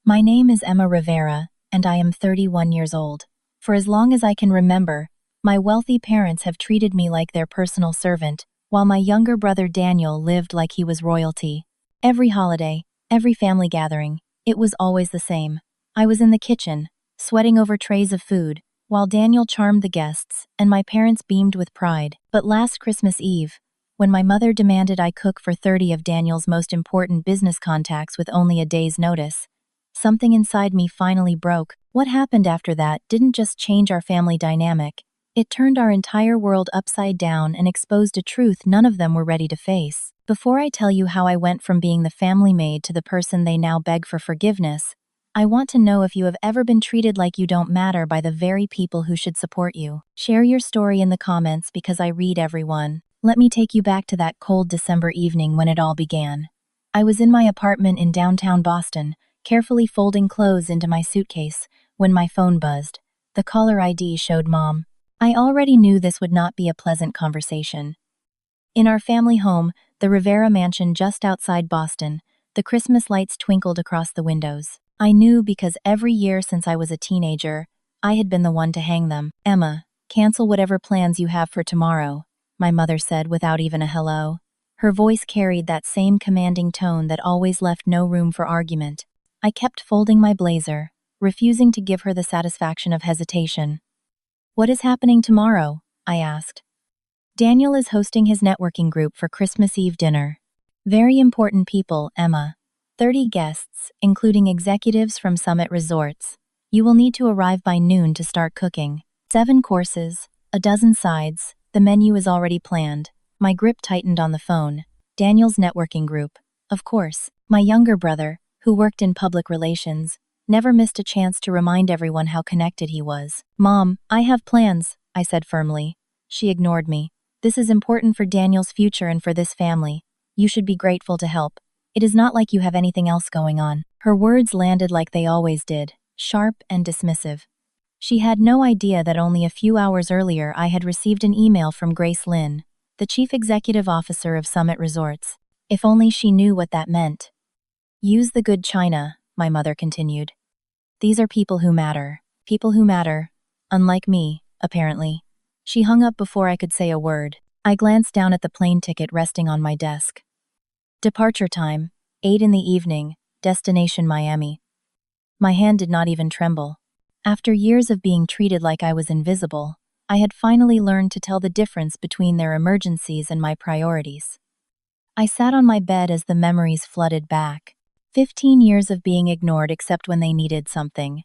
My name is Emma Rivera, and I am 31 years old. For as long as I can remember, my wealthy parents have treated me like their personal servant, while my younger brother Daniel lived like he was royalty. Every holiday, every family gathering, it was always the same. I was in the kitchen, sweating over trays of food, while Daniel charmed the guests, and my parents beamed with pride. But last Christmas Eve, when my mother demanded I cook for 30 of Daniel's most important business contacts with only a day's notice, something inside me finally broke. What happened after that didn't just change our family dynamic, it turned our entire world upside down and exposed a truth none of them were ready to face. Before I tell you how I went from being the family maid to the person they now beg for forgiveness, I want to know if you have ever been treated like you don't matter by the very people who should support you. Share your story in the comments because I read everyone. Let me take you back to that cold December evening when it all began. I was in my apartment in downtown Boston, carefully folding clothes into my suitcase, when my phone buzzed. The caller ID showed Mom. I already knew this would not be a pleasant conversation. In our family home, the Rivera mansion just outside Boston, the Christmas lights twinkled across the windows. I knew because every year since I was a teenager, I had been the one to hang them. Emma, cancel whatever plans you have for tomorrow, my mother said without even a hello. Her voice carried that same commanding tone that always left no room for argument. I kept folding my blazer, refusing to give her the satisfaction of hesitation. What is happening tomorrow? I asked. Daniel is hosting his networking group for Christmas Eve dinner. Very important people, Emma. 30 guests, including executives from Summit Resorts. You will need to arrive by noon to start cooking. 7 courses, a dozen sides, the menu is already planned. My grip tightened on the phone. Daniel's networking group. Of course, my younger brother, who worked in public relations, never missed a chance to remind everyone how connected he was. Mom, I have plans, I said firmly. She ignored me. This is important for Daniel's future and for this family. You should be grateful to help. It is not like you have anything else going on. Her words landed like they always did, sharp and dismissive. She had no idea that only a few hours earlier I had received an email from Grace Lynn, the chief executive officer of Summit Resorts. If only she knew what that meant. Use the good china, my mother continued. These are people who matter. People who matter. Unlike me, apparently. She hung up before I could say a word. I glanced down at the plane ticket resting on my desk. Departure time, 8 in the evening, destination Miami. My hand did not even tremble. After years of being treated like I was invisible, I had finally learned to tell the difference between their emergencies and my priorities. I sat on my bed as the memories flooded back. 15 years of being ignored except when they needed something.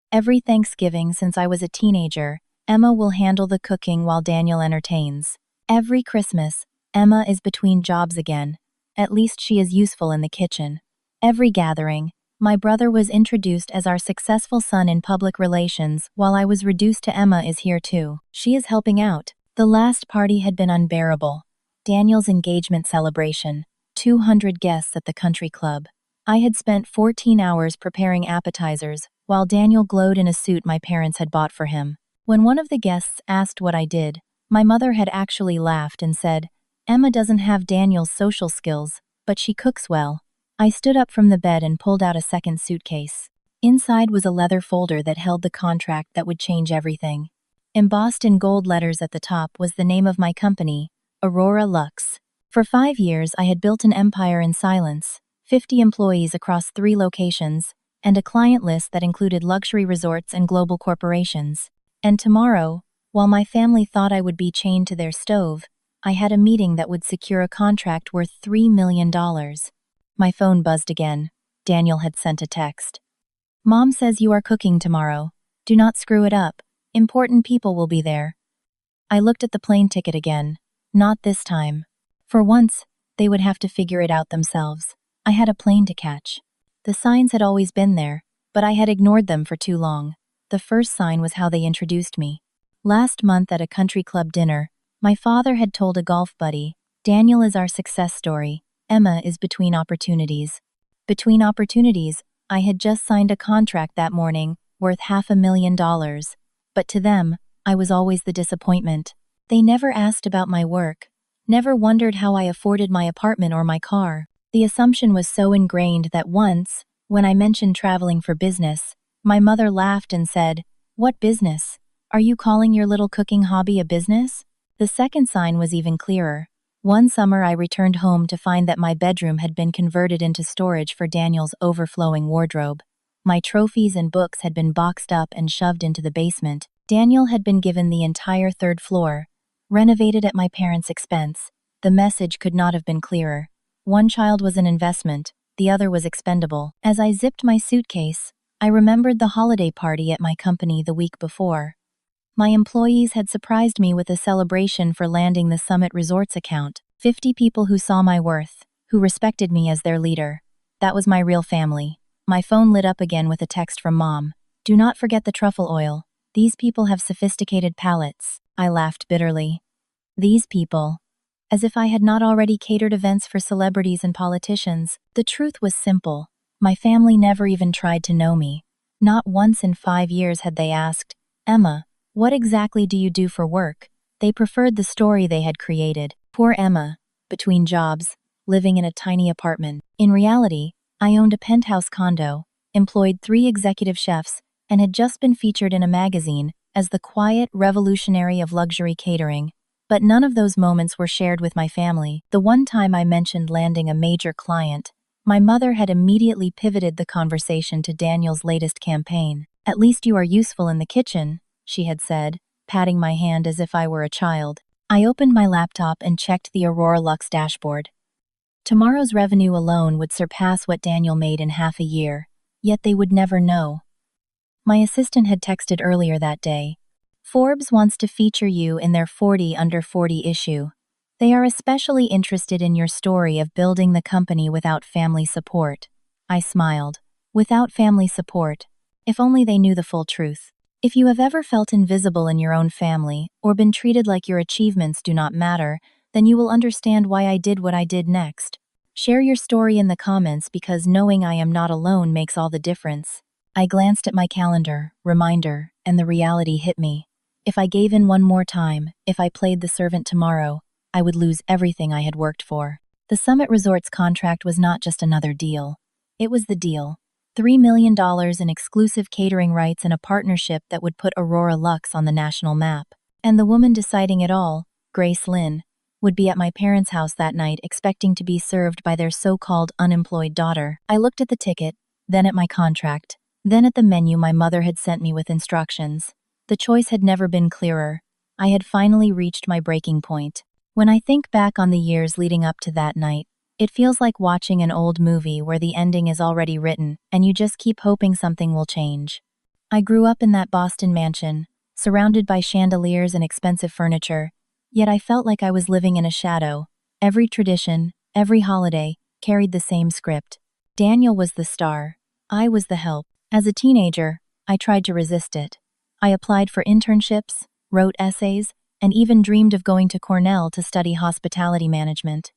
Every Thanksgiving since I was a teenager, Emma will handle the cooking while Daniel entertains. Every Christmas, Emma is between jobs again. At least she is useful in the kitchen. Every gathering, my brother was introduced as our successful son in public relations while I was reduced to Emma is here too. She is helping out. The last party had been unbearable. Daniel's engagement celebration, 200 guests at the country club. I had spent 14 hours preparing appetizers while Daniel glowed in a suit my parents had bought for him. When one of the guests asked what I did, my mother had actually laughed and said, Emma doesn't have Daniel's social skills, but she cooks well. I stood up from the bed and pulled out a second suitcase. Inside was a leather folder that held the contract that would change everything. Embossed in gold letters at the top was the name of my company, Aurora Luxe. For 5 years I had built an empire in silence, 50 employees across 3 locations, and a client list that included luxury resorts and global corporations. And tomorrow, while my family thought I would be chained to their stove, I had a meeting that would secure a contract worth $3 million. My phone buzzed again. Daniel had sent a text. Mom says you are cooking tomorrow. Do not screw it up. Important people will be there. I looked at the plane ticket again. Not this time. For once, they would have to figure it out themselves. I had a plane to catch. The signs had always been there, but I had ignored them for too long. The first sign was how they introduced me. Last month at a country club dinner, my father had told a golf buddy, Daniel is our success story, Emma is between opportunities. Between opportunities, I had just signed a contract that morning, worth $500,000. But to them, I was always the disappointment. They never asked about my work, never wondered how I afforded my apartment or my car. The assumption was so ingrained that once, When I mentioned traveling for business, my mother laughed and said, "What business? Are you calling your little cooking hobby a business?" The second sign was even clearer. One summer I returned home to find that my bedroom had been converted into storage for Daniel's overflowing wardrobe. My trophies and books had been boxed up and shoved into the basement. Daniel had been given the entire third floor, renovated at my parents' expense. The message could not have been clearer. One child was an investment, the other was expendable. As I zipped my suitcase, I remembered the holiday party at my company the week before. My employees had surprised me with a celebration for landing the Summit Resorts account. 50 people who saw my worth, who respected me as their leader. That was my real family. My phone lit up again with a text from Mom. "Do not forget the truffle oil. These people have sophisticated palates." I laughed bitterly. These people. As if I had not already catered events for celebrities and politicians. The truth was simple. My family never even tried to know me. Not once in 5 years had they asked, "Emma, what exactly do you do for work?" They preferred the story they had created. Poor Emma, between jobs, living in a tiny apartment. In reality, I owned a penthouse condo, employed 3 executive chefs, and had just been featured in a magazine as the quiet revolutionary of luxury catering. But none of those moments were shared with my family. The one time I mentioned landing a major client, my mother had immediately pivoted the conversation to Daniel's latest campaign. "At least you are useful in the kitchen," she had said, patting my hand as if I were a child. I opened my laptop and checked the Aurora Luxe dashboard. Tomorrow's revenue alone would surpass what Daniel made in half a year, yet they would never know. My assistant had texted earlier that day. "Forbes wants to feature you in their 40 Under 40 issue. They are especially interested in your story of building the company without family support." I smiled. Without family support. If only they knew the full truth. If you have ever felt invisible in your own family, or been treated like your achievements do not matter, then you will understand why I did what I did next. Share your story in the comments because knowing I am not alone makes all the difference. I glanced at my calendar, reminder, and the reality hit me. If I gave in one more time, if I played the servant tomorrow, I would lose everything I had worked for. The Summit Resorts contract was not just another deal. It was the deal. $3 million in exclusive catering rights and a partnership that would put Aurora Luxe on the national map. And the woman deciding it all, Grace Lynn, would be at my parents' house that night expecting to be served by their so-called unemployed daughter. I looked at the ticket, then at my contract, then at the menu my mother had sent me with instructions. The choice had never been clearer. I had finally reached my breaking point. When I think back on the years leading up to that night, it feels like watching an old movie where the ending is already written and you just keep hoping something will change. I grew up in that Boston mansion, surrounded by chandeliers and expensive furniture, yet I felt like I was living in a shadow. Every tradition, every holiday, carried the same script. Daniel was the star. I was the help. As a teenager, I tried to resist it. I applied for internships, wrote essays, and even dreamed of going to Cornell to study hospitality management.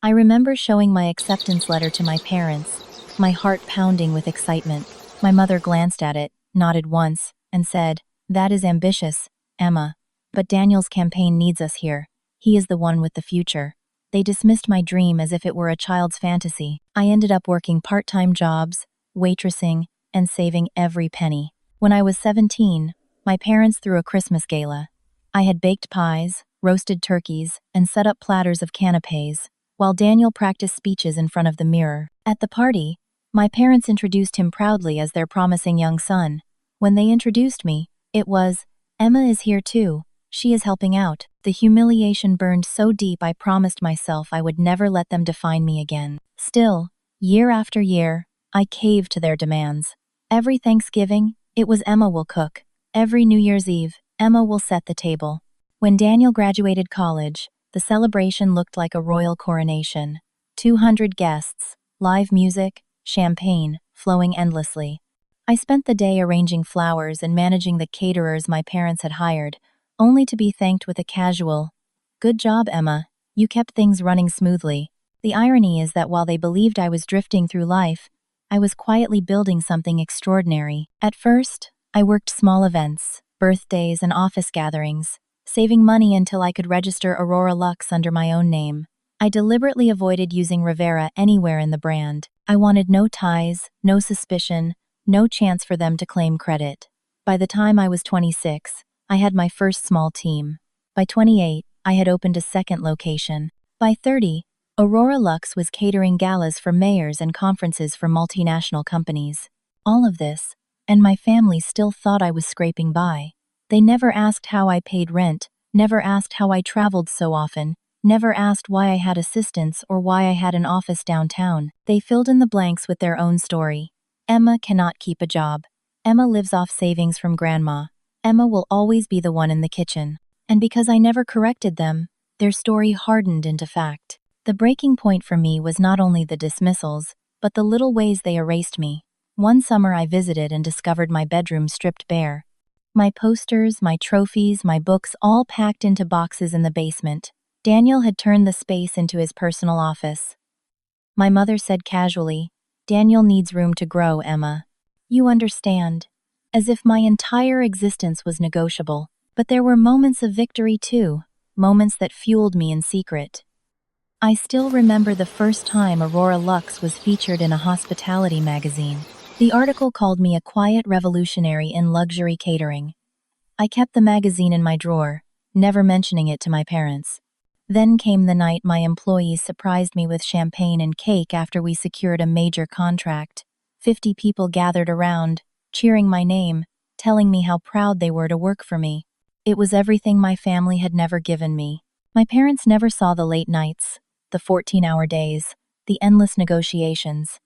I remember showing my acceptance letter to my parents, my heart pounding with excitement. My mother glanced at it, nodded once, and said, "That is ambitious, Emma. But Daniel's campaign needs us here. He is the one with the future." They dismissed my dream as if it were a child's fantasy. I ended up working part-time jobs, waitressing, and saving every penny. When I was 17, my parents threw a Christmas gala. I had baked pies, roasted turkeys, and set up platters of canapés, while Daniel practiced speeches in front of the mirror. At the party, my parents introduced him proudly as their promising young son. When they introduced me, it was, "Emma is here too. She is helping out." The humiliation burned so deep I promised myself I would never let them define me again. Still, year after year, I caved to their demands. Every Thanksgiving, it was Emma will cook. Every New Year's Eve, Emma will set the table. When Daniel graduated college, the celebration looked like a royal coronation. 200 guests, live music, champagne, flowing endlessly. I spent the day arranging flowers and managing the caterers my parents had hired, only to be thanked with a casual, "Good job, Emma. You kept things running smoothly." The irony is that while they believed I was drifting through life, I was quietly building something extraordinary. At first, I worked small events, birthdays and office gatherings, saving money until I could register Aurora Luxe under my own name. I deliberately avoided using Rivera anywhere in the brand. I wanted no ties, no suspicion, no chance for them to claim credit. By the time I was 26, I had my first small team. By 28, I had opened a second location. By 30, Aurora Luxe was catering galas for mayors and conferences for multinational companies. All of this, and my family still thought I was scraping by. They never asked how I paid rent, never asked how I traveled so often, never asked why I had assistants or why I had an office downtown. They filled in the blanks with their own story. Emma cannot keep a job. Emma lives off savings from grandma. Emma will always be the one in the kitchen. And because I never corrected them, their story hardened into fact. The breaking point for me was not only the dismissals, but the little ways they erased me. One summer I visited and discovered my bedroom stripped bare. My posters, my trophies, my books all packed into boxes in the basement. Daniel had turned the space into his personal office. My mother said casually, "Daniel needs room to grow, Emma. You understand." As if my entire existence was negotiable. But there were moments of victory too, moments that fueled me in secret. I still remember the first time Aurora Luxe was featured in a hospitality magazine. The article called me a quiet revolutionary in luxury catering. I kept the magazine in my drawer, never mentioning it to my parents. Then came the night my employees surprised me with champagne and cake after we secured a major contract. 50 people gathered around, cheering my name, telling me how proud they were to work for me. It was everything my family had never given me. My parents never saw the late nights, the 14-hour days, the endless negotiations.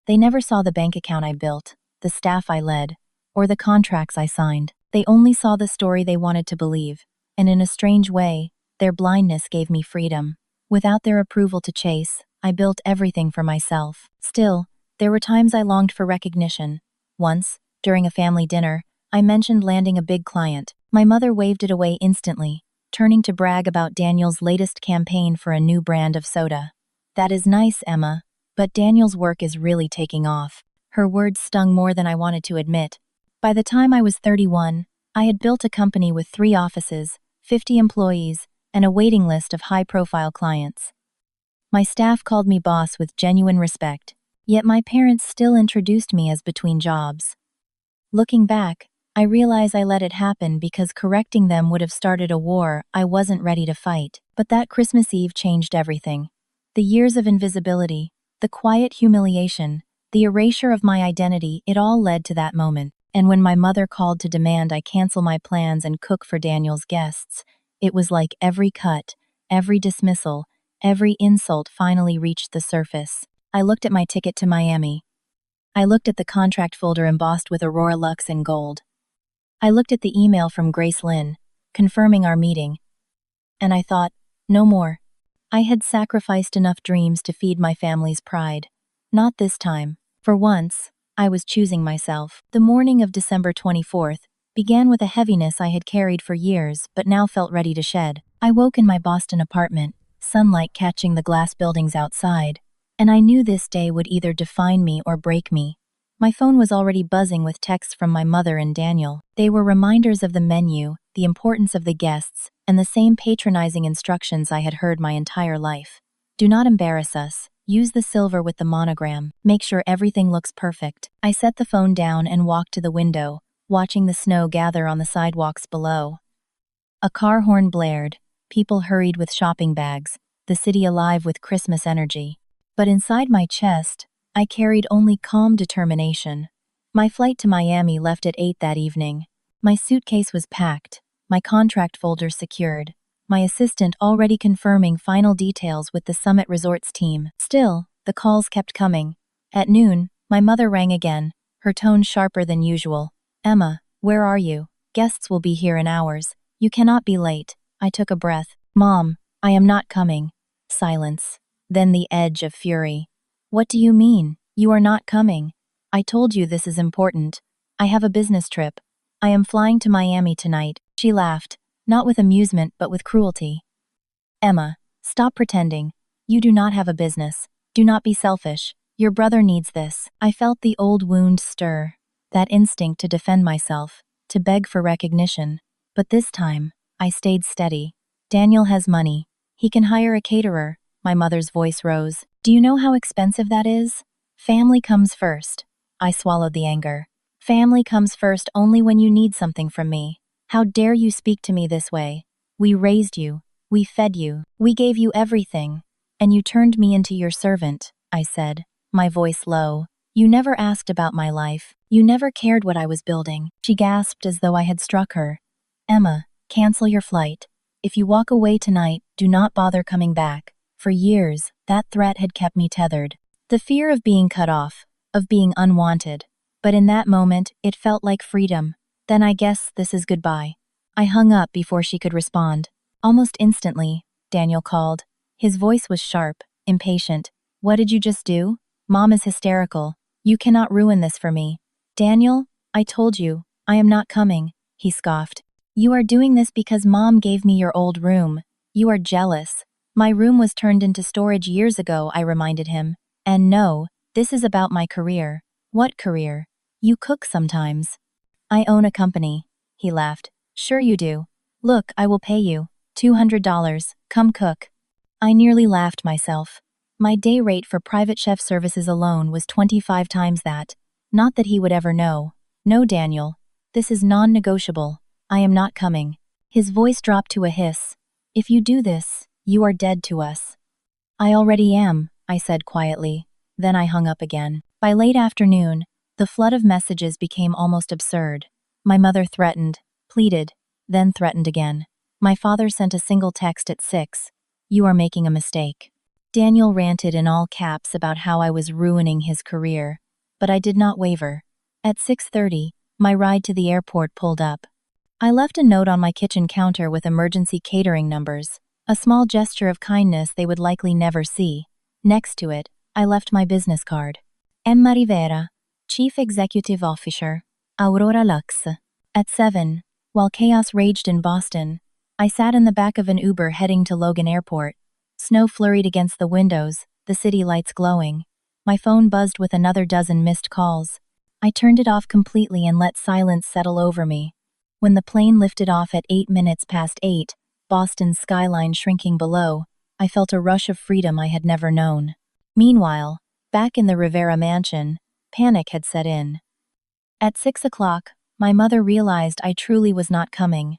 They never saw the bank account I built, the staff I led, or the contracts I signed. They only saw the story they wanted to believe, and in a strange way, their blindness gave me freedom. Without their approval to chase, I built everything for myself. Still, there were times I longed for recognition. Once, during a family dinner, I mentioned landing a big client. My mother waved it away instantly, turning to brag about Daniel's latest campaign for a new brand of soda. "That is nice, Emma, but Daniel's work is really taking off." Her words stung more than I wanted to admit. By the time I was 31, I had built a company with 3 offices, 50 employees, and a waiting list of high-profile clients. My staff called me boss with genuine respect, yet my parents still introduced me as between jobs. Looking back, I realize I let it happen because correcting them would have started a war I wasn't ready to fight. But that Christmas Eve changed everything. The years of invisibility, the quiet humiliation, the erasure of my identity, it all led to that moment. And when my mother called to demand I cancel my plans and cook for Daniel's guests, it was like every cut, every dismissal, every insult finally reached the surface. I looked at my ticket to Miami. I looked at the contract folder embossed with Aurora Luxe in gold. I looked at the email from Grace Lynn, confirming our meeting. And I thought, no more. I had sacrificed enough dreams to feed my family's pride. Not this time. For once, I was choosing myself. The morning of December 24th began with a heaviness I had carried for years but now felt ready to shed. I woke in my Boston apartment, sunlight catching the glass buildings outside, and I knew this day would either define me or break me. My phone was already buzzing with texts from my mother and Daniel. They were reminders of the menu, the importance of the guests, and the same patronizing instructions I had heard my entire life. Do not embarrass us. Use the silver with the monogram. Make sure everything looks perfect. I set the phone down and walked to the window, watching the snow gather on the sidewalks below. A car horn blared. People hurried with shopping bags, the city alive with Christmas energy. But inside my chest, I carried only calm determination. My flight to Miami left at 8 that evening. My suitcase was packed, my contract folder secured, my assistant already confirming final details with the Summit Resorts team. Still, the calls kept coming. At noon, my mother rang again, her tone sharper than usual. "Emma, where are you? Guests will be here in hours. You cannot be late." I took a breath. "Mom, I am not coming." Silence. Then the edge of fury. "What do you mean? You are not coming? I told you this is important. I have a business trip. I am flying to Miami tonight." She laughed, not with amusement but with cruelty. "Emma, stop pretending. You do not have a business. Do not be selfish. Your brother needs this." I felt the old wound stir, that instinct to defend myself, to beg for recognition. But this time, I stayed steady. Daniel has money. He can hire a caterer. my mother's voice rose. Do you know how expensive that is? Family comes first. I swallowed the anger. Family comes first only when you need something from me. How dare you speak to me this way? We raised you. We fed you. We gave you everything. And you turned me into your servant, I said, my voice low. You never asked about my life. You never cared what I was building. She gasped as though I had struck her. Emma, cancel your flight. If you walk away tonight, do not bother coming back. For years, that threat had kept me tethered. The fear of being cut off, of being unwanted. But in that moment, it felt like freedom. Then I guess this is goodbye. I hung up before she could respond. Almost instantly, Daniel called. His voice was sharp, impatient. What did you just do? Mom is hysterical. You cannot ruin this for me. Daniel, I told you, I am not coming, he scoffed. You are doing this because Mom gave me your old room. You are jealous. My room was turned into storage years ago, I reminded him. And no, this is about my career. What career? You cook sometimes. I own a company, he laughed. Sure you do. Look, I will pay you. $200. Come cook. I nearly laughed myself. My day rate for private chef services alone was 25 times that. Not that he would ever know. No, Daniel. This is non-negotiable. I am not coming. His voice dropped to a hiss. If you do this, you are dead to us. I already am, I said quietly. Then I hung up again. By late afternoon, the flood of messages became almost absurd. My mother threatened, pleaded, then threatened again. My father sent a single text at 6. You are making a mistake. Daniel ranted in all caps about how I was ruining his career, but I did not waver. At 6:30, my ride to the airport pulled up. I left a note on my kitchen counter with emergency catering numbers, a small gesture of kindness they would likely never see. Next to it, I left my business card. Emma Rivera, Chief Executive Officer, Aurora Luxe. At 7, while chaos raged in Boston, I sat in the back of an Uber heading to Logan Airport. Snow flurried against the windows, the city lights glowing. My phone buzzed with another dozen missed calls. I turned it off completely and let silence settle over me. When the plane lifted off at 8 minutes past 8, Boston's skyline shrinking below, I felt a rush of freedom I had never known. Meanwhile, back in the Rivera mansion, panic had set in. At 6 o'clock, my mother realized I truly was not coming.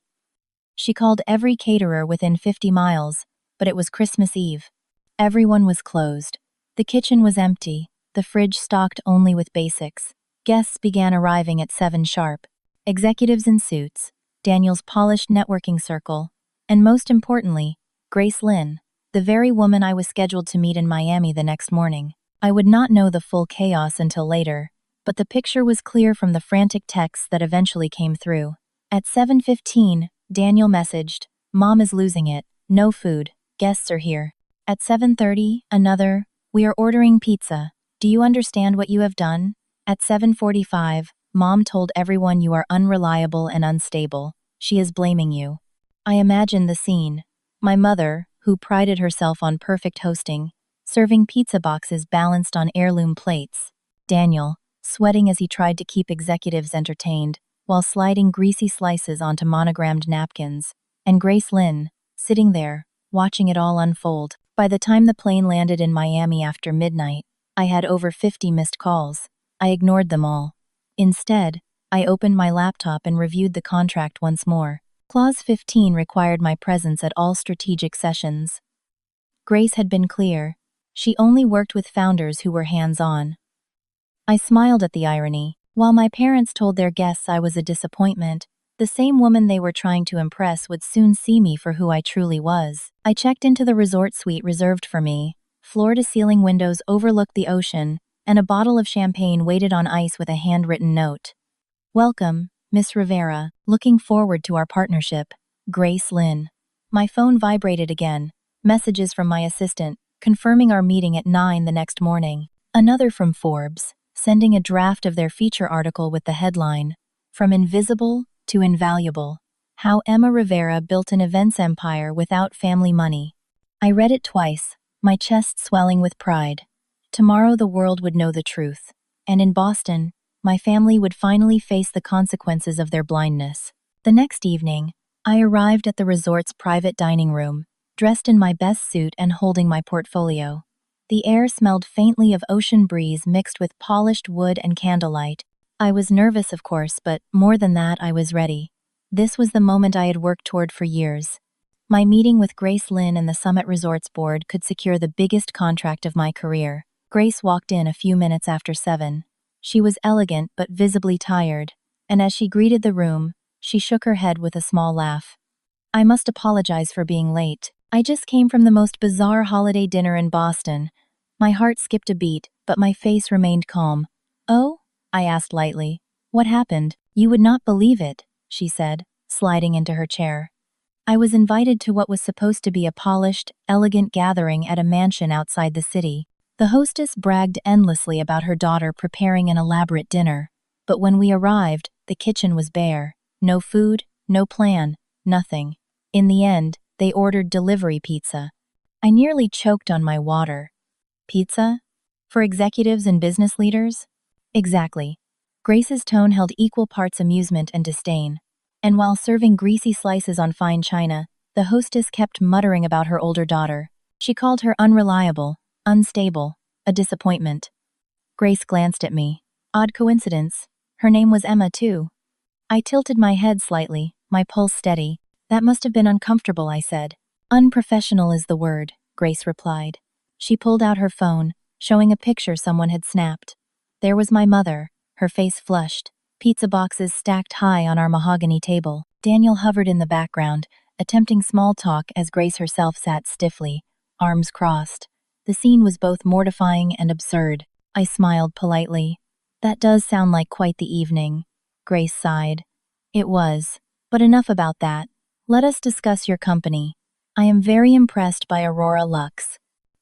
She called every caterer within 50 miles, but it was Christmas Eve. Everyone was closed. The kitchen was empty, the fridge stocked only with basics. Guests began arriving at 7 sharp. Executives in suits, Daniel's polished networking circle, and most importantly, Grace Lynn, the very woman I was scheduled to meet in Miami the next morning. I would not know the full chaos until later, but the picture was clear from the frantic texts that eventually came through. At 7:15, Daniel messaged, Mom is losing it, no food, guests are here. At 7:30, another, we are ordering pizza. Do you understand what you have done? At 7:45, Mom told everyone you are unreliable and unstable. She is blaming you. I imagined the scene. My mother, who prided herself on perfect hosting, serving pizza boxes balanced on heirloom plates. Daniel, sweating as he tried to keep executives entertained, while sliding greasy slices onto monogrammed napkins. And Grace Lynn, sitting there, watching it all unfold. By the time the plane landed in Miami after midnight, I had over 50 missed calls. I ignored them all. Instead, I opened my laptop and reviewed the contract once more. Clause 15 required my presence at all strategic sessions. Grace had been clear. She only worked with founders who were hands-on. I smiled at the irony. While my parents told their guests I was a disappointment, the same woman they were trying to impress would soon see me for who I truly was. I checked into the resort suite reserved for me. Floor-to-ceiling windows overlooked the ocean, and a bottle of champagne waited on ice with a handwritten note. Welcome, Miss Rivera. Looking forward to our partnership. Grace Lynn. My phone vibrated again. Messages from my assistant, confirming our meeting at 9 the next morning. Another from Forbes, sending a draft of their feature article with the headline, From Invisible to Invaluable, How Emma Rivera Built an Events Empire Without Family Money. I read it twice, my chest swelling with pride. Tomorrow the world would know the truth, and in Boston, my family would finally face the consequences of their blindness. The next evening, I arrived at the resort's private dining room, dressed in my best suit and holding my portfolio. The air smelled faintly of ocean breeze mixed with polished wood and candlelight. I was nervous, of course, but more than that, I was ready. This was the moment I had worked toward for years. My meeting with Grace Lynn and the Summit Resorts Board could secure the biggest contract of my career. Grace walked in a few minutes after 7. She was elegant but visibly tired, and as she greeted the room, she shook her head with a small laugh. I must apologize for being late. I just came from the most bizarre holiday dinner in Boston. My heart skipped a beat, but my face remained calm. Oh? I asked lightly. What happened? You would not believe it, she said, sliding into her chair. I was invited to what was supposed to be a polished, elegant gathering at a mansion outside the city. The hostess bragged endlessly about her daughter preparing an elaborate dinner. But when we arrived, the kitchen was bare. No food, no plan, nothing. In the end, they ordered delivery pizza. I nearly choked on my water. Pizza? For executives and business leaders? Exactly. Grace's tone held equal parts amusement and disdain. And while serving greasy slices on fine china, the hostess kept muttering about her older daughter. She called her unreliable, unstable, a disappointment. Grace glanced at me. Odd coincidence. Her name was Emma, too. I tilted my head slightly, my pulse steady. That must have been uncomfortable, I said. Unprofessional is the word, Grace replied. She pulled out her phone, showing a picture someone had snapped. There was my mother, her face flushed, pizza boxes stacked high on our mahogany table. Daniel hovered in the background, attempting small talk as Grace herself sat stiffly, arms crossed. The scene was both mortifying and absurd. I smiled politely. That does sound like quite the evening. Grace sighed. It was. But enough about that. Let us discuss your company. I am very impressed by Aurora Luxe.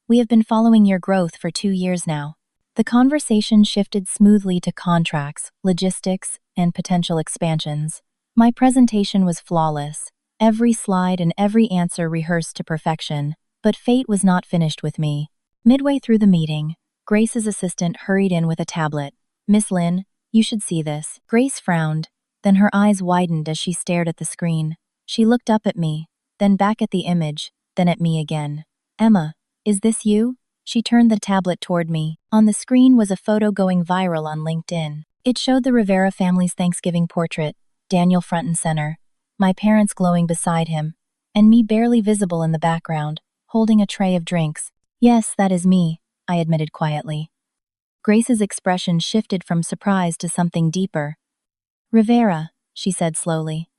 We have been following your growth for 2 years now. The conversation shifted smoothly to contracts, logistics, and potential expansions. My presentation was flawless, every slide and every answer rehearsed to perfection, but fate was not finished with me. Midway through the meeting, Grace's assistant hurried in with a tablet. Miss Lynn, you should see this. Grace frowned, then her eyes widened as she stared at the screen. She looked up at me, then back at the image, then at me again. Emma, is this you? She turned the tablet toward me. On the screen was a photo going viral on LinkedIn. It showed the Rivera family's Thanksgiving portrait, Daniel front and center, my parents glowing beside him, and me barely visible in the background, holding a tray of drinks. Yes, that is me, I admitted quietly. Grace's expression shifted from surprise to something deeper. Rivera, she said slowly.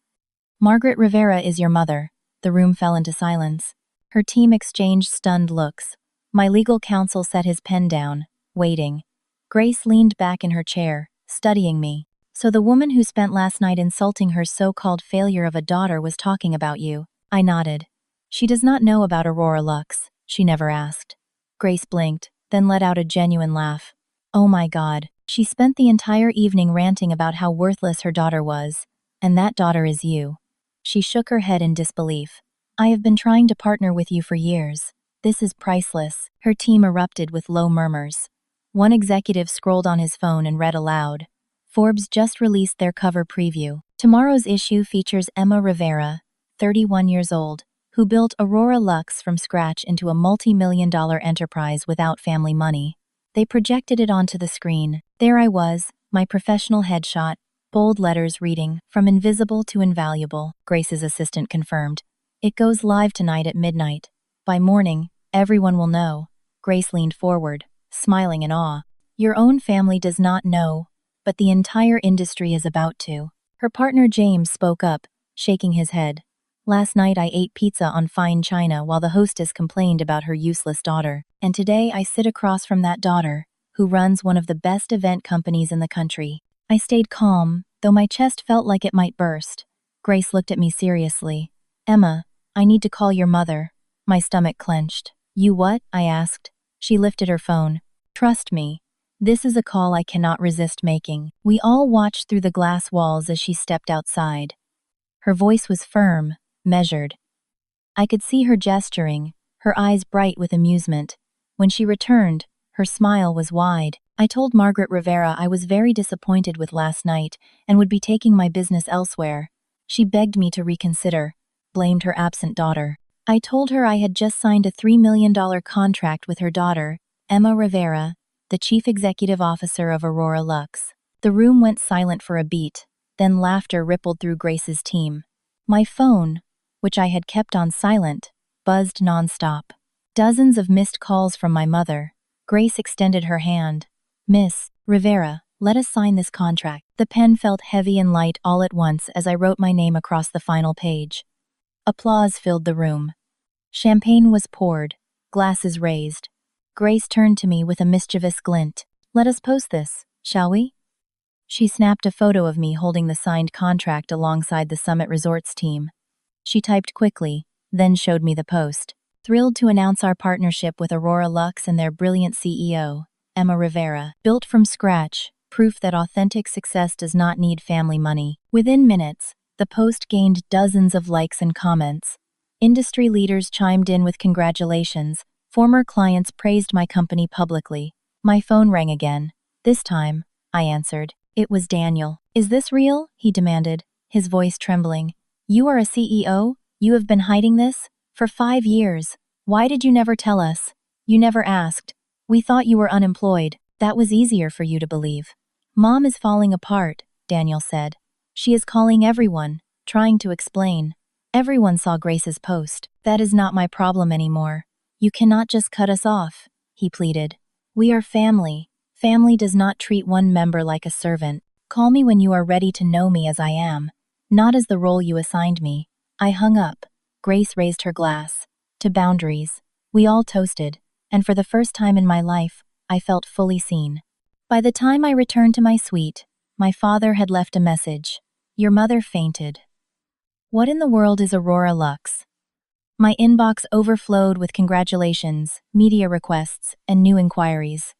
Margaret Rivera is your mother. The room fell into silence. Her team exchanged stunned looks. My legal counsel set his pen down, waiting. Grace leaned back in her chair, studying me. So the woman who spent last night insulting her so-called failure of a daughter was talking about you. I nodded. She does not know about Aurora Luxe, she never asked. Grace blinked, then let out a genuine laugh. Oh my God, she spent the entire evening ranting about how worthless her daughter was. And that daughter is you. She shook her head in disbelief. I have been trying to partner with you for years. This is priceless. Her team erupted with low murmurs. One executive scrolled on his phone and read aloud. Forbes just released their cover preview. Tomorrow's issue features Emma Rivera, 31 years old, who built Aurora Luxe from scratch into a multi-million-dollar enterprise without family money. They projected it onto the screen. There I was, my professional headshot, bold letters reading, "From invisible to invaluable," Grace's assistant confirmed. It goes live tonight at midnight. By morning, everyone will know. Grace leaned forward, smiling in awe. Your own family does not know, but the entire industry is about to. Her partner James spoke up, shaking his head. Last night I ate pizza on fine china while the hostess complained about her useless daughter. And today I sit across from that daughter, who runs one of the best event companies in the country. I stayed calm, though my chest felt like it might burst. Grace looked at me seriously. Emma, I need to call your mother. My stomach clenched. You what? I asked. She lifted her phone. Trust me. This is a call I cannot resist making. We all watched through the glass walls as she stepped outside. Her voice was firm, measured. I could see her gesturing, her eyes bright with amusement. When she returned, her smile was wide. I told Margaret Rivera I was very disappointed with last night and would be taking my business elsewhere. She begged me to reconsider, blamed her absent daughter. I told her I had just signed a $3 million contract with her daughter, Emma Rivera, the chief executive officer of Aurora Luxe. The room went silent for a beat, then laughter rippled through Grace's team. My phone, which I had kept on silent, buzzed nonstop. Dozens of missed calls from my mother. Grace extended her hand. "Miss Rivera, let us sign this contract." The pen felt heavy and light all at once as I wrote my name across the final page. Applause filled the room. Champagne was poured, glasses raised. Grace turned to me with a mischievous glint. "Let us post this, shall we?" She snapped a photo of me holding the signed contract alongside the Summit Resorts team. She typed quickly, then showed me the post. "Thrilled to announce our partnership with Aurora Luxe and their brilliant CEO, Emma Rivera. Built from scratch, proof that authentic success does not need family money." Within minutes, the post gained dozens of likes and comments. Industry leaders chimed in with congratulations. Former clients praised my company publicly. My phone rang again. This time, I answered. It was Daniel. "Is this real?" he demanded, his voice trembling. "You are a CEO? You have been hiding this? For 5 years. Why did you never tell us? You never asked. We thought you were unemployed. That was easier for you to believe." "Mom is falling apart," Daniel said. "She is calling everyone, trying to explain. Everyone saw Grace's post. That is not my problem anymore. You cannot just cut us off," he pleaded. "We are family. Family does not treat one member like a servant. Call me when you are ready to know me as I am, not as the role you assigned me." I hung up. Grace raised her glass. To boundaries. We all toasted, and for the first time in my life, I felt fully seen. By the time I returned to my suite, my father had left a message. "Your mother fainted." What in the world is Aurora Luxe? My inbox overflowed with congratulations, media requests, and new inquiries.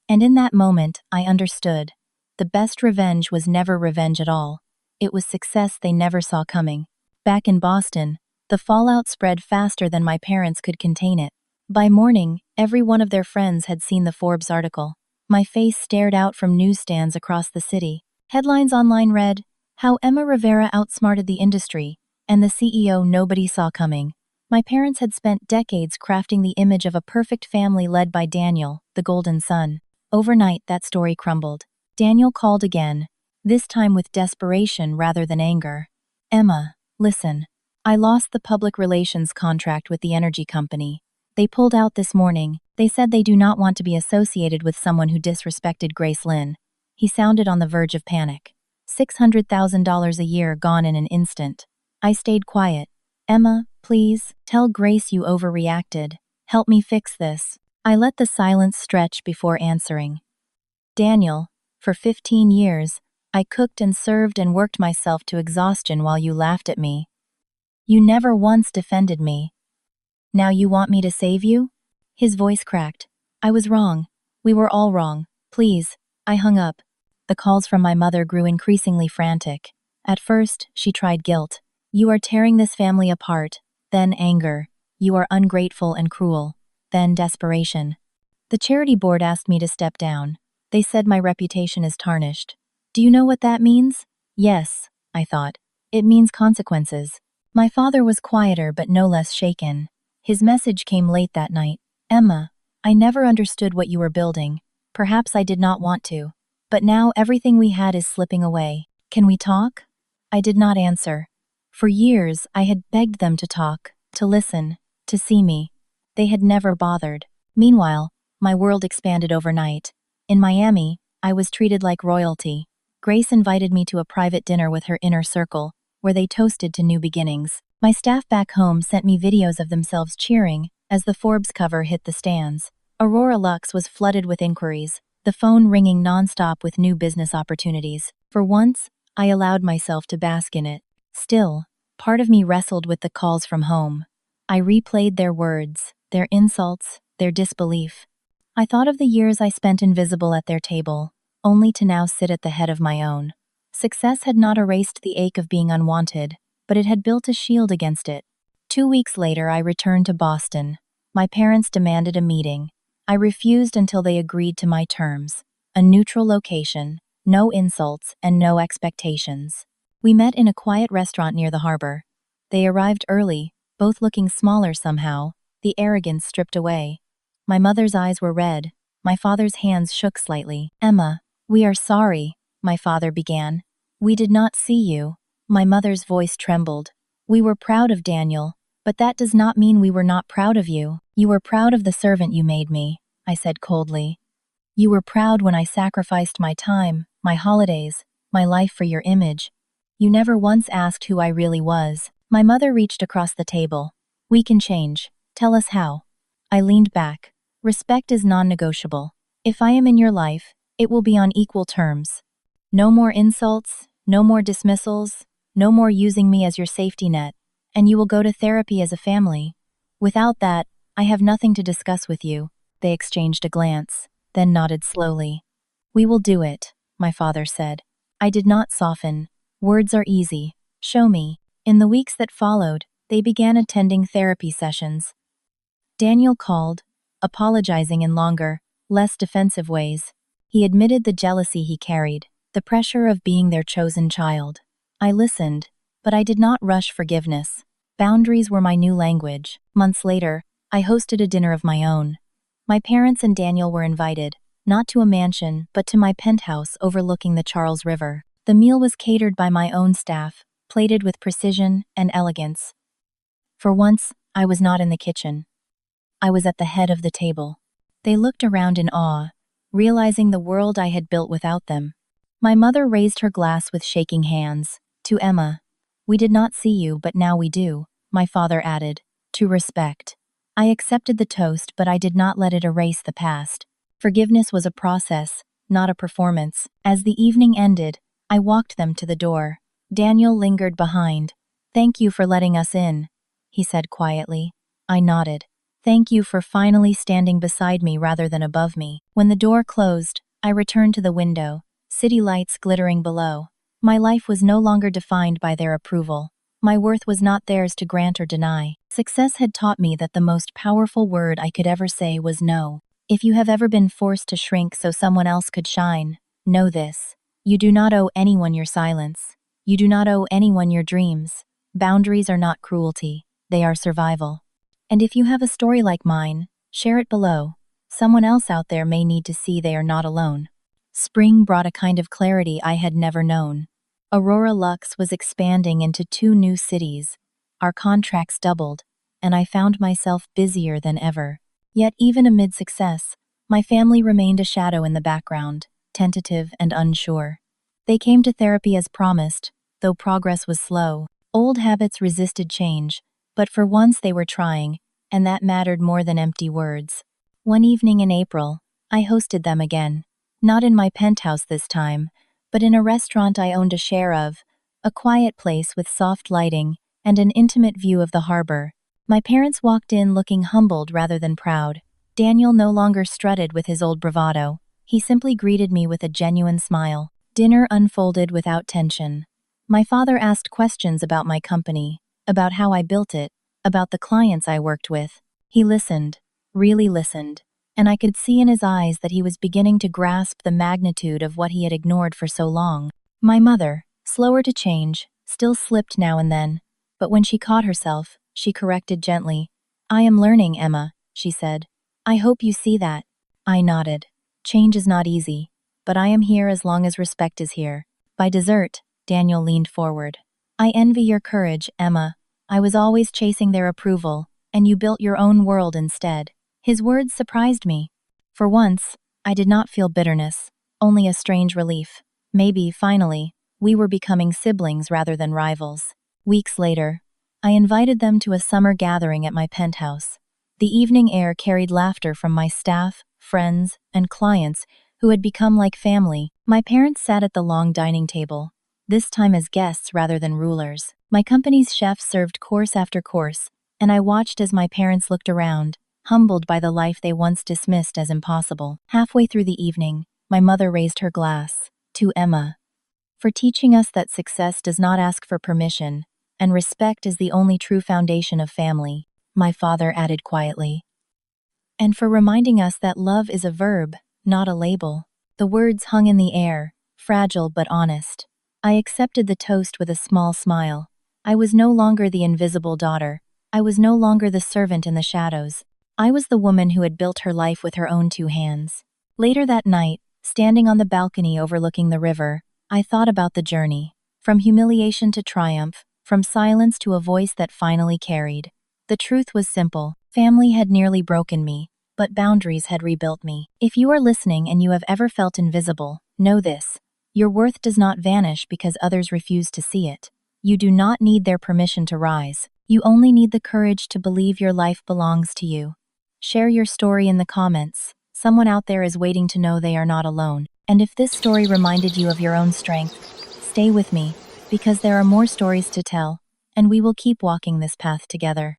And in that moment, I understood. The best revenge was never revenge at all. It was success they never saw coming. Back in Boston, the fallout spread faster than my parents could contain it. By morning, every one of their friends had seen the Forbes article. My face stared out from newsstands across the city. Headlines online read, "How Emma Rivera outsmarted the industry," and "The CEO nobody saw coming." My parents had spent decades crafting the image of a perfect family led by Daniel, the golden son. Overnight, that story crumbled. Daniel called again, this time with desperation rather than anger. "Emma, listen. I lost the public relations contract with the energy company. They pulled out this morning. They said they do not want to be associated with someone who disrespected Grace Lynn." He sounded on the verge of panic. $600,000 a year gone in an instant. I stayed quiet. "Emma, please, tell Grace you overreacted. Help me fix this." I let the silence stretch before answering. "Daniel, for 15 years, I cooked and served and worked myself to exhaustion while you laughed at me. You never once defended me. Now you want me to save you?" His voice cracked. "I was wrong. We were all wrong. Please." I hung up. The calls from my mother grew increasingly frantic. At first, she tried guilt. "You are tearing this family apart." Then anger. "You are ungrateful and cruel." Then desperation. The charity board asked me to step down. They said my reputation is tarnished. Do you know what that means? Yes, I thought. It means consequences. My father was quieter but no less shaken. His message came late that night. "Emma, I never understood what you were building. Perhaps I did not want to. But now everything we had is slipping away. Can we talk?" I did not answer. For years, I had begged them to talk, to listen, to see me. They had never bothered. Meanwhile, my world expanded overnight. In Miami, I was treated like royalty. Grace invited me to a private dinner with her inner circle, where they toasted to new beginnings. My staff back home sent me videos of themselves cheering as the Forbes cover hit the stands. Aurora Luxe was flooded with inquiries, the phone ringing nonstop with new business opportunities. For once, I allowed myself to bask in it. Still, part of me wrestled with the calls from home. I replayed their words, their insults, their disbelief. I thought of the years I spent invisible at their table, only to now sit at the head of my own. Success had not erased the ache of being unwanted, but it had built a shield against it. 2 weeks later, I returned to Boston. My parents demanded a meeting. I refused until they agreed to my terms. A neutral location, no insults, and no expectations. We met in a quiet restaurant near the harbor. They arrived early, both looking smaller somehow, the arrogance stripped away. My mother's eyes were red. My father's hands shook slightly. "Emma, we are sorry," my father began. "We did not see you." My mother's voice trembled. "We were proud of Daniel, but that does not mean we were not proud of you. You were proud of the servant you made me," I said coldly. "You were proud when I sacrificed my time, my holidays, my life for your image. You never once asked who I really was." My mother reached across the table. "We can change. Tell us how." I leaned back. "Respect is non-negotiable. If I am in your life, it will be on equal terms. No more insults, no more dismissals, no more using me as your safety net, and you will go to therapy as a family. Without that, I have nothing to discuss with you." They exchanged a glance, then nodded slowly. "We will do it," my father said. I did not soften. Words are easy. Show me. In the weeks that followed, they began attending therapy sessions. Daniel called, apologizing in longer, less defensive ways. He admitted the jealousy he carried, the pressure of being their chosen child. I listened, but I did not rush forgiveness. Boundaries were my new language. Months later, I hosted a dinner of my own. My parents and Daniel were invited, not to a mansion, but to my penthouse overlooking the Charles River. The meal was catered by my own staff, plated with precision and elegance. For once, I was not in the kitchen. I was at the head of the table. They looked around in awe, realizing the world I had built without them. My mother raised her glass with shaking hands. "To Emma. We did not see you, but now we do," my father added. "To respect." I accepted the toast, but I did not let it erase the past. Forgiveness was a process, not a performance. As the evening ended, I walked them to the door. Daniel lingered behind. "Thank you for letting us in," he said quietly. I nodded. "Thank you for finally standing beside me rather than above me." When the door closed, I returned to the window, city lights glittering below. My life was no longer defined by their approval. My worth was not theirs to grant or deny. Success had taught me that the most powerful word I could ever say was no. If you have ever been forced to shrink so someone else could shine, know this. You do not owe anyone your silence. You do not owe anyone your dreams. Boundaries are not cruelty, they are survival. And if you have a story like mine, share it below. Someone else out there may need to see they are not alone. Spring brought a kind of clarity I had never known. Aurora Luxe was expanding into 2 new cities. Our contracts doubled, and I found myself busier than ever. Yet even amid success, my family remained a shadow in the background, tentative and unsure. They came to therapy as promised, though progress was slow. Old habits resisted change, but for once they were trying, and that mattered more than empty words. One evening in April, I hosted them again. Not in my penthouse this time, but in a restaurant I owned a share of, a quiet place with soft lighting and an intimate view of the harbor. My parents walked in looking humbled rather than proud. Daniel no longer strutted with his old bravado. He simply greeted me with a genuine smile. Dinner unfolded without tension. My father asked questions about my company, about how I built it, about the clients I worked with. He listened, really listened, and I could see in his eyes that he was beginning to grasp the magnitude of what he had ignored for so long. My mother, slower to change, still slipped now and then, but when she caught herself, she corrected gently. "I am learning, Emma," she said. "I hope you see that." I nodded. Change is not easy, but I am here as long as respect is here. By dessert, Daniel leaned forward. "I envy your courage, Emma. I was always chasing their approval, and you built your own world instead." His words surprised me. For once, I did not feel bitterness, only a strange relief. Maybe, finally, we were becoming siblings rather than rivals. Weeks later, I invited them to a summer gathering at my penthouse. The evening air carried laughter from my staff, friends, and clients who had become like family. My parents sat at the long dining table, this time as guests rather than rulers. My company's chefs served course after course, and I watched as my parents looked around, humbled by the life they once dismissed as impossible. Halfway through the evening, my mother raised her glass. "To Emma. For teaching us that success does not ask for permission, and respect is the only true foundation of family," my father added quietly. "And for reminding us that love is a verb, not a label." The words hung in the air, fragile but honest. I accepted the toast with a small smile. I was no longer the invisible daughter. I was no longer the servant in the shadows. I was the woman who had built her life with her own two hands. Later that night, standing on the balcony overlooking the river, I thought about the journey. From humiliation to triumph, from silence to a voice that finally carried. The truth was simple. Family had nearly broken me, but boundaries had rebuilt me. If you are listening and you have ever felt invisible, know this. Your worth does not vanish because others refuse to see it. You do not need their permission to rise. You only need the courage to believe your life belongs to you. Share your story in the comments. Someone out there is waiting to know they are not alone. And if this story reminded you of your own strength, stay with me, because there are more stories to tell, and we will keep walking this path together.